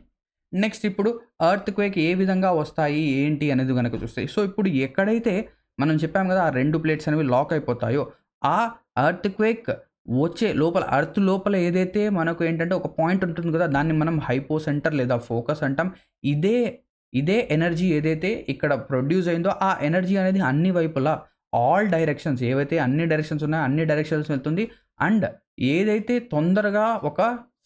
నెక్స్ట్ ఇప్పుడు ఎర్త్ క్వేక్ ఏ విధంగా వస్తాయి? ఏంటి? అనేది గనక చూస్తే సో, ఇప్పుడు ఎక్కడైతే మనం చెప్పాం గదా! ఆ 2 ప్లేట్స్ అనేవి లాక్ అయిపోతాయో, ఆ ఎర్త్ క్వేక్ వచ్చే లోపల ఎర్త్ లోపల ఏదైతే మనకు ఏంటంటే ఒక పాయింట్ ఉంటుంది గదా! దాన్ని మనం హైపో సెంటర్ లేదా ఫోకస్ అంటాం. ఇదే ఇదే ఎనర్జీ ఏదైతే ఇక్కడ ప్రొడ్యూస్ అయిందో ఆ ఎనర్జీ అనేది అన్ని వైపులా ఆల్ డైరెక్షన్స్ ఏవైతే అన్ని డైరెక్షన్స్ ఉన్నాయో అన్ని డైరెక్షన్స్ వెళ్తుంది. అండ్ ఏదైతే తొందరగా ఒక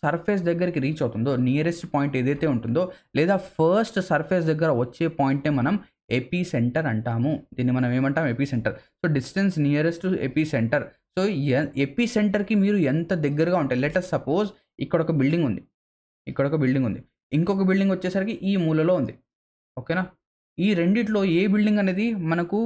సర్ఫేస్ దగ్గరికి రీచ్ అవుతుందో, నియరెస్ట్ పాయింట్ ఏదైతే ఉంటుందో, లేదా ఫస్ట్ సర్ఫేస్ దగ్గర వచ్చే పాయింట్‌నే మనం ఎపి సెంటర్ అంటాము. దీన్ని మనం ఏమంటాం? AP centre. So, distance nearest to AP centre. So, AP సెంటర్‌కి మీరు ఎంత దగ్గరగా ఉంటే లెట్ అస్ సపోజ్ ఇక్కడొక బిల్డింగ్ ఉంది. ఇక్కడొక బిల్డింగ్ ఉంది. ఇంకొక బిల్డింగ్ వచ్చేసరికి ఈ మూలలో ఉంది. ఓకేనా? ఈ రెండిట్లో ఏ బిల్డింగ్ అనేది మనకు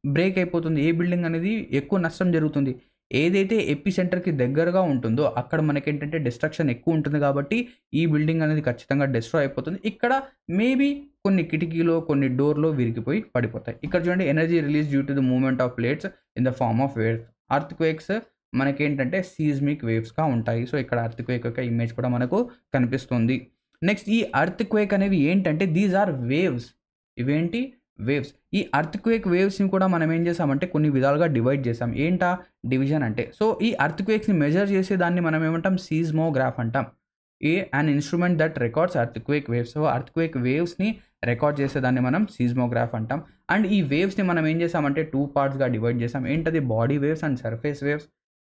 బ్రేక్ అయిపోతుంది? ఏ బిల్డింగ్ అనేది ఎక్కువ నష్టం జరుగుతుంది? ఏదైతే ఎపి సెంటర్‌కి దగ్గరగా ఉంటుందో అక్కడ మనకేంటంటే డిస్ట్రక్షన్ ఎక్కువ ఉంటుంది కాబట్టి ఈ బిల్డింగ్ అనేది ఖచ్చితంగా డిస్ట్రాయ్ అయిపోతుంది. ఇక్కడ మేబీ కొన్ని కిటికీలో, కొన్ని డోర్‌లో విరిగిపోయి పడిపోతాయి. ఇక్కడ చూడండి energy release due to the movement of plates in the form of waves. Earthquakes మనకేంటంటే సీస్మిక్ వేవ్స్‌గా ఉంటాయి. సో, ఇక్కడ ఎర్త్‌క్వేక్ యొక్క ఇమేజ్ కూడా మనకు కనిపిస్తుంది. నెక్స్ట్ ఈ ఎర్త్‌క్వేక్ అనేవి ఏంటంటే దీస్ ఆర్ వేవ్స్. ఇవేంటి? వేవ్స్. ఈ ఎర్త్‌క్వేక్ వేవ్స్‌ని కూడా మనం ఏం చేసామంటే కొన్ని విధాలుగా డివైడ్ చేసాం. ఏంటా డివిజన్ అంటే? సో, ఈ ఎర్త్‌క్వేక్స్‌ని మెజర్ చేసే దాన్ని మనం ఏమంటాం? సీస్మోగ్రాఫ్ అంటాం. An instrument that records earthquake waves. So, earthquake వేవ్స్‌ని రికార్డ్ చేసేదాన్ని మనం సీస్మోగ్రాఫ్ అంటాం. అండ్ ఈ వేవ్స్‌ని మనం ఏం చేసామంటే 2 పార్ట్స్‌గా డివైడ్ చేసాం. ఏంటది? Body waves and surface waves.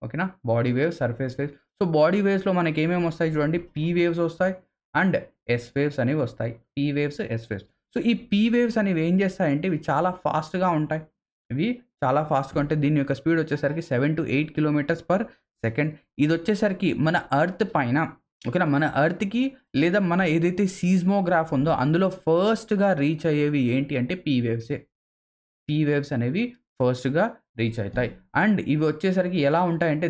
ఓకేనా? Body waves, surface waves. So, body వేవ్స్‌లో మనకేమేమి వస్తాయి చూడండి. పీ వేవ్స్ వస్తాయి అండ్ ఎస్ వేవ్స్ అనేవి వస్తాయి. P waves, S waves. So, ఈ పీ వేవ్స్ అనేవి ఏం చేస్తాయంటే ఇవి చాలా ఫాస్ట్‌గా ఉంటాయి. ఇవి చాలా ఫాస్ట్‌గా ఉంటాయి. దీని యొక్క స్పీడ్ వచ్చేసరికి 7-8 కిలోమీటర్స్ పర్ సెకండ్. ఇదొచ్చేసరికి మన ఎర్త్ పైన ఓకేనా? మన ఎర్త్‌కి లేదా మన ఏదైతే సీస్మోగ్రాఫ్ ఉందో అందులో ఫస్ట్‌గా రీచ్ అయ్యేవి ఏంటి అంటే పీ వేవ్సే. పీ వేవ్స్ అనేవి ఫస్ట్‌గా రీచ్ అయితాయి. అండ్ ఇవి వచ్చేసరికి ఎలా ఉంటాయంటే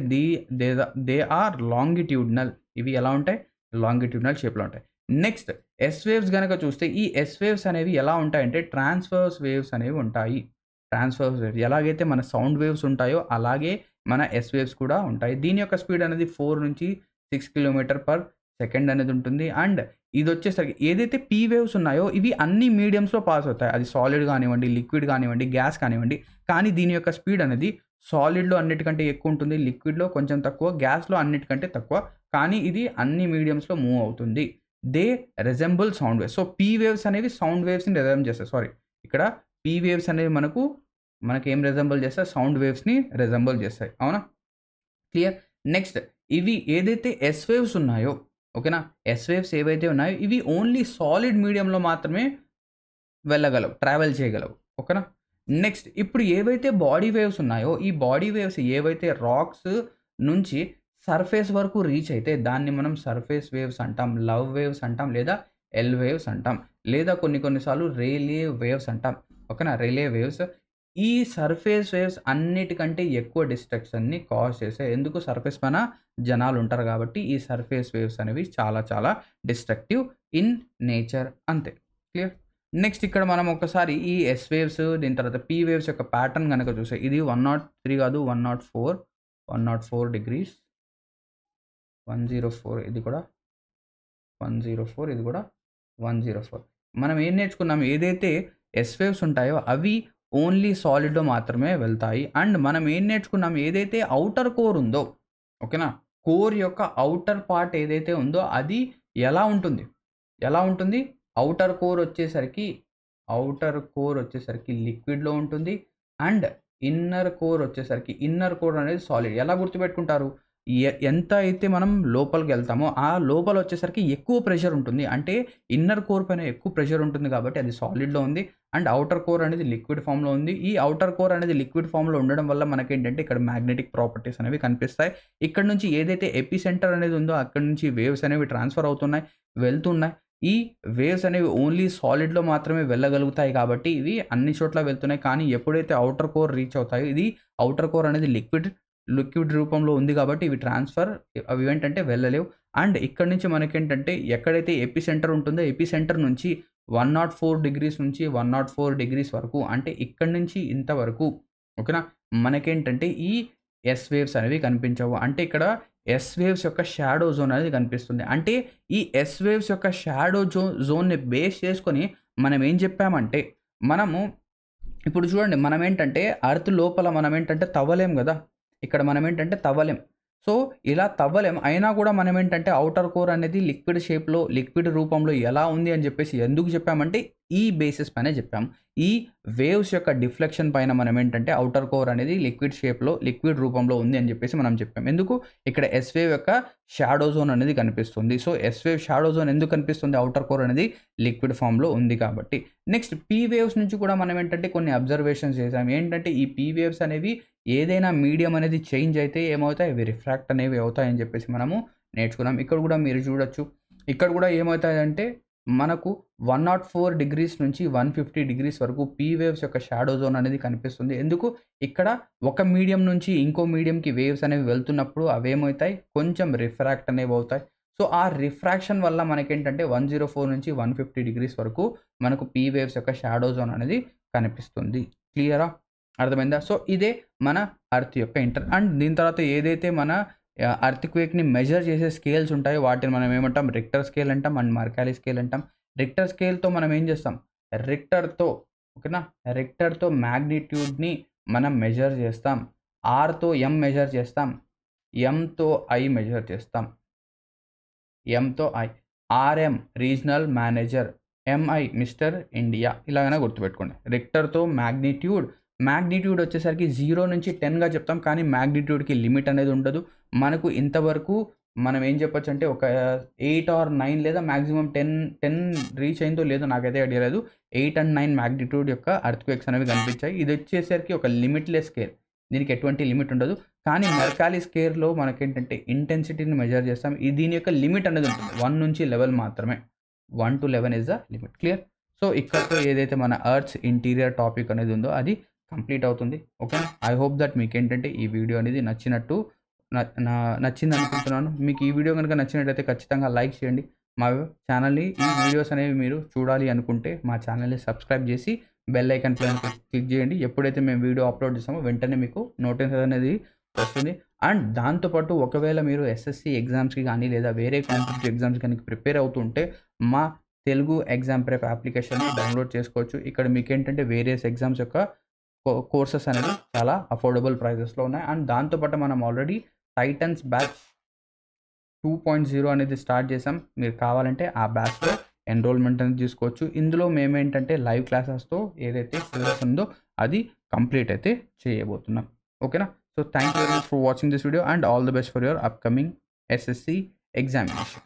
దే ఆర్ లాంగిట్యూడినల్. ఇవి ఎలా ఉంటాయి? లాంగిట్యూడినల్ షేప్‌లో ఉంటాయి. నెక్స్ట్ ఎస్ వేవ్స్ గనక చూస్తే ఈ ఎస్ వేవ్స్ అనేవి ఎలా ఉంటాయంటే ట్రాన్స్‌వర్స్ వేవ్స్ అనేవి ఉంటాయి. ట్రాన్స్‌వర్స్ వేవ్స్ ఎలాగైతే మన సౌండ్ వేవ్స్ ఉంటాయో అలాగే మన ఎస్ వేవ్స్ కూడా ఉంటాయి. దీని యొక్క స్పీడ్ అనేది 4-6 కిలోమీటర్ పర్ సెకండ్ అనేది ఉంటుంది. అండ్ ఇదొచ్చేసరికి ఏదైతే పీ వేవ్స్ ఉన్నాయో ఇవి అన్ని మీడియమ్స్‌లో పాస్ అవుతాయి. అది సాలిడ్ గానివ్వండి, లిక్విడ్ గానివ్వండి, గ్యాస్ కానివ్వండి. కానీ దీని యొక్క స్పీడ్ అనేది సాలిడ్‌లో అన్నిటికంటే ఎక్కువ ఉంటుంది. లిక్విడ్‌లో కొంచెం తక్కువ, గ్యాస్‌లో అన్నిటికంటే తక్కువ. కానీ ఇది అన్ని మీడియమ్స్‌లో మూవ్ అవుతుంది. They resemble sound waves. So, P waves అనేవి సౌండ్ వేవ్స్‌ని రిజెంబుల్ చేస్తాయి. సారీ ఇక్కడ పీ వేవ్స్ అనేవి మనకేం రిజెంబుల్ చేస్తాయి? సౌండ్ వేవ్స్‌ని రిజెంబుల్ చేస్తాయి. అవునా? క్లియర్. నెక్స్ట్ ఇవి ఏదైతే ఎస్ వేవ్స్ ఉన్నాయో ఓకేనా? ఎస్ వేవ్స్ ఏవైతే ఉన్నాయో ఇవి ఓన్లీ సాలిడ్ మీడియంలో మాత్రమే వెళ్ళగలవు. ట్రావెల్ చేయగలవు. ఓకేనా? నెక్స్ట్ ఇప్పుడు ఏవైతే బాడీ వేవ్స్ ఉన్నాయో ఈ బాడీ వేవ్స్ ఏవైతే రాక్స్ నుంచి సర్ఫేస్ వరకు రీచ్ అయితే దాన్ని మనం సర్ఫేస్ వేవ్స్ అంటాం. లవ్ వేవ్స్ అంటాం. లేదా ఎల్ వేవ్స్ అంటాం. లేదా కొన్ని సార్లు రేలే వేవ్స్ అంటాం. ఓకేనా? Relay waves. ఈ సర్ఫేస్ వేవ్స్ అన్నిటికంటే ఎక్కువ డిస్ట్రక్షన్‌ని కాజ్ చేసాయి. ఎందుకు? సర్ఫేస్ పైన జనాలుంటారు కాబట్టి ఈ సర్ఫేస్ వేవ్స్ అనేవి చాలా చాలా డిస్ట్రక్టివ్ ఇన్ నేచర్ అంతే. క్లియర్? నెక్స్ట్ ఇక్కడ మనం ఒకసారి ఈ ఎస్ వేవ్స్ దీని తర్వాత పీ వేవ్స్ యొక్క ప్యాటర్న్ కనుక చూస్తే ఇది 103 కాదు 104 డిగ్రీస్ 104 ఇది కూడా 104 ఇది కూడా 104. మనం ఏం నేర్చుకున్నాం, ఏదైతే ఎస్ వేవ్స్ ఉంటాయో అవి ఓన్లీ సాలిడ్లో మాత్రమే వెళ్తాయి. అండ్ మనం ఏం నేర్చుకున్నాం, ఏదైతే ఔటర్ కోర్ ఉందో ఓకేనా, కోర్ యొక్క ఔటర్ పార్ట్ ఏదైతే ఉందో అది ఎలా ఉంటుంది ఔటర్ కోర్ వచ్చేసరికి లిక్విడ్లో ఉంటుంది. అండ్ ఇన్నర్ కోర్ అనేది సాలిడ్. ఎలా గుర్తుపెట్టుకుంటారు, ఎంత అయితే మనం లోపలికి వెళ్తామో ఆ లోపల వచ్చేసరికి ఎక్కువ ప్రెషర్ ఉంటుంది. అంటే ఇన్నర్ కోర్ పైన ఎక్కువ ప్రెషర్ ఉంటుంది కాబట్టి అది సాలిడ్లో ఉంది. అండ్ ఔటర్ కోర్ అనేది లిక్విడ్ ఫామ్లో ఉంది. ఈ ఔటర్ కోర్ అనేది లిక్విడ్ ఫామ్లో ఉండడం వల్ల మనకేంటంటే ఇక్కడ మ్యాగ్నెటిక్ ప్రాపర్టీస్ అనేవి కనిపిస్తాయి. ఇక్కడ నుంచి ఏదైతే ఎపి సెంటర్ అనేది ఉందో అక్కడ నుంచి వేవ్స్ అనేవి ట్రాన్స్ఫర్ అవుతున్నాయి, వెళ్తున్నాయి. ఈ వేవ్స్ అనేవి ఓన్లీ సాలిడ్లో మాత్రమే వెళ్ళగలుగుతాయి కాబట్టి ఇవి అన్ని చోట్ల వెళ్తున్నాయి. కానీ ఎప్పుడైతే ఔటర్ కోర్ రీచ్ అవుతాయో, ఇది ఔటర్ కోర్ అనేది లిక్విడ్ రూపంలో ఉంది కాబట్టి ఇవి అవి ఏంటంటే వెళ్ళలేవు. అండ్ ఇక్కడ నుంచి మనకేంటంటే ఎక్కడైతే ఎపి సెంటర్ ఉంటుందో ఎపి సెంటర్ నుంచి 104 డిగ్రీస్ నుంచి 104 డిగ్రీస్ వరకు, అంటే ఇక్కడ నుంచి ఇంతవరకు ఓకేనా, మనకేంటంటే ఈ ఎస్ వేవ్స్ అనేవి కనిపించవు. అంటే ఇక్కడ ఎస్ వేవ్స్ యొక్క షాడో జోన్ అనేది కనిపిస్తుంది. అంటే ఈ ఎస్ వేవ్స్ యొక్క షాడో జోన్ని బేస్ చేసుకొని మనం ఏం చెప్పామంటే, మనము ఇప్పుడు చూడండి, మనం ఏంటంటే అర్త్ లోపల మనం ఏంటంటే తవ్వలేం కదా, ఇక్కడ మనం ఏంటంటే తవ్వలేం. సో ఇలా తవ్వలేం, అయినా కూడా మనం ఏంటంటే ఔటర్ కోర్ అనేది లిక్విడ్ రూపంలో ఎలా ఉంది అని చెప్పేసి ఎందుకు చెప్పామంటే ఈ బేసిస్ పైన చెప్పాము. ఈ వేవ్స్ యొక్క డిఫ్లెక్షన్ పైన మనం ఏంటంటే ఔటర్ కోర్ అనేది లిక్విడ్ రూపంలో ఉంది అని చెప్పేసి మనం చెప్పాం. ఎందుకు, ఇక్కడ ఎస్ వేవ్ యొక్క షాడో జోన్ అనేది కనిపిస్తుంది. So S wave shadow zone ఎందుకు కనిపిస్తుంది, ఔటర్ కోర్ అనేది లిక్విడ్ ఫామ్లో ఉంది కాబట్టి. నెక్స్ట్ పీ వేవ్స్ నుంచి కూడా మనం ఏంటంటే కొన్ని అబ్జర్వేషన్స్ చేసాం. ఏంటంటే ఈ పీ వేవ్స్ అనేవి ఏదైనా మీడియం అనేది చేంజ్ అయితే ఏమవుతాయి, అవి రిఫ్రాక్ట్ అనేవి అవుతాయని చెప్పేసి మనము నేర్చుకున్నాం. ఇక్కడ కూడా మీరు చూడొచ్చు, ఇక్కడ కూడా ఏమవుతాయంటే మనకు 104 డిగ్రీస్ నుంచి 150 డిగ్రీస్ వరకు పీ వేవ్స్ యొక్క షాడో జోన్ అనేది కనిపిస్తుంది. ఎందుకు, ఇక్కడ ఒక మీడియం నుంచి ఇంకో మీడియంకి వేవ్స్ అనేవి వెళ్తున్నప్పుడు అవేమవుతాయి, కొంచెం రిఫ్రాక్ట్ అనేవి అవుతాయి. సో ఆ రిఫ్రాక్షన్ వల్ల మనకేంటంటే 104 నుంచి 150 డిగ్రీస్ వరకు మనకు పీ వేవ్స్ యొక్క షాడో జోన్ అనేది కనిపిస్తుంది. క్లియరా, అర్థమైందా? సో ఇదే మన అర్త్ యొక్క అండ్ దీని తర్వాత ఏదైతే మన అర్త్ క్వేక్ని మెజర్ చేసే స్కేల్స్ ఉంటాయో వాటిని మనం ఏమంటాం, రిక్టర్ స్కేల్ అంటాం అండ్ మర్కాలీ స్కేల్ అంటాం. రిక్టర్ స్కేల్తో మనం ఏం చేస్తాం, రిక్టర్తో మ్యాగ్నిట్యూడ్ని మనం మెజర్ చేస్తాం. ఆర్తో ఎం మెజర్ చేస్తాం, ఎంతో ఐ మెజర్ చేస్తాం. RM regional manager, MI mister India, ఇలాగైనా గుర్తుపెట్టుకోండి. రిక్టర్తో మ్యాగ్నిట్యూడ్ వచ్చేసరికి 0 నుంచి 10గా చెప్తాం, కానీ మ్యాగ్నిట్యూడ్కి లిమిట్ అనేది ఉండదు. మనకు ఇంతవరకు మనం ఏం చెప్పొచ్చు అంటే ఒక 8 or 9 లేదా మ్యాక్సిమం 10 రీచ్ అయిందో లేదో నాకైతే ఐడియా లేదు. 8 and 9 మ్యాగ్నిట్యూడ్ యొక్క అర్త్క్వేక్స్ అనేవి కనిపించాయి. ఇది వచ్చేసరికి ఒక లిమిట్లెస్ స్కేల్, దీనికి ఎటువంటి లిమిట్ ఉండదు. కానీ మెర్కాలీ స్కేల్లో మనకేంటంటే ఇంటెన్సిటీని మెజర్ చేస్తాం. దీని యొక్క లిమిట్ అనేది ఉంటుంది 1 నుంచి 11 మాత్రమే. 1 to 11 is the limit. Clear? So ఇక్కడతో ఏదైతే మన అర్త్స్ ఇంటీరియర్ టాపిక్ అనేది ఉందో అది కంప్లీట్ అవుతుంది. ఓకే, ఐ హోప్ దట్ మీకు ఏంటంటే ఈ వీడియో అనేది నచ్చింది అనుకుంటున్నాను. మీకు ఈ వీడియో కనుక నచ్చినట్లయితే ఖచ్చితంగా లైక్ చేయండి. మా ఛానల్ని ఈ వీడియోస్ అనేవి మీరు చూడాలి అనుకుంటే మా ఛానల్ని సబ్స్క్రైబ్ చేసి బెల్ ఐకాన్ పైన క్లిక్ చేయండి. ఎప్పుడైతే మేము వీడియో అప్లోడ్ చేస్తామో వెంటనే మీకు నోటిఫికేషన్ అనేది వస్తుంది. అండ్ దాంతోపాటు ఒకవేళ మీరు ఎస్ఎస్సి ఎగ్జామ్స్కి కానీ లేదా వేరే కాంపిటేటివ్ ఎగ్జామ్స్ కానీ ప్రిపేర్ అవుతుంటే మా తెలుగు ఎగ్జామ్ ప్రెప్ అప్లికేషన్ని డౌన్లోడ్ చేసుకోవచ్చు. ఇక్కడ మీకు ఏంటంటే వేరియస్ ఎగ్జామ్స్ యొక్క కోర్సెస్ అనేవి చాలా అఫోర్డబుల్ ప్రైజెస్లో ఉన్నాయి. అండ్ దాంతోపాటు మనం ఆల్రెడీ టైటన్స్ బ్యాచ్ 2.0 అనేది స్టార్ట్ చేసాం. మీరు కావాలంటే ఆ బ్యాచ్లో ఎన్రోల్మెంట్ అనేది తీసుకోవచ్చు. ఇందులో మేమేంటంటే లైవ్ క్లాసెస్తో ఏదైతే సిలబస్ ఉందో అది కంప్లీట్ అయితే చేయబోతున్నాం. ఓకేనా? So thank you very much for watching this video and all the best for your upcoming SSC examination.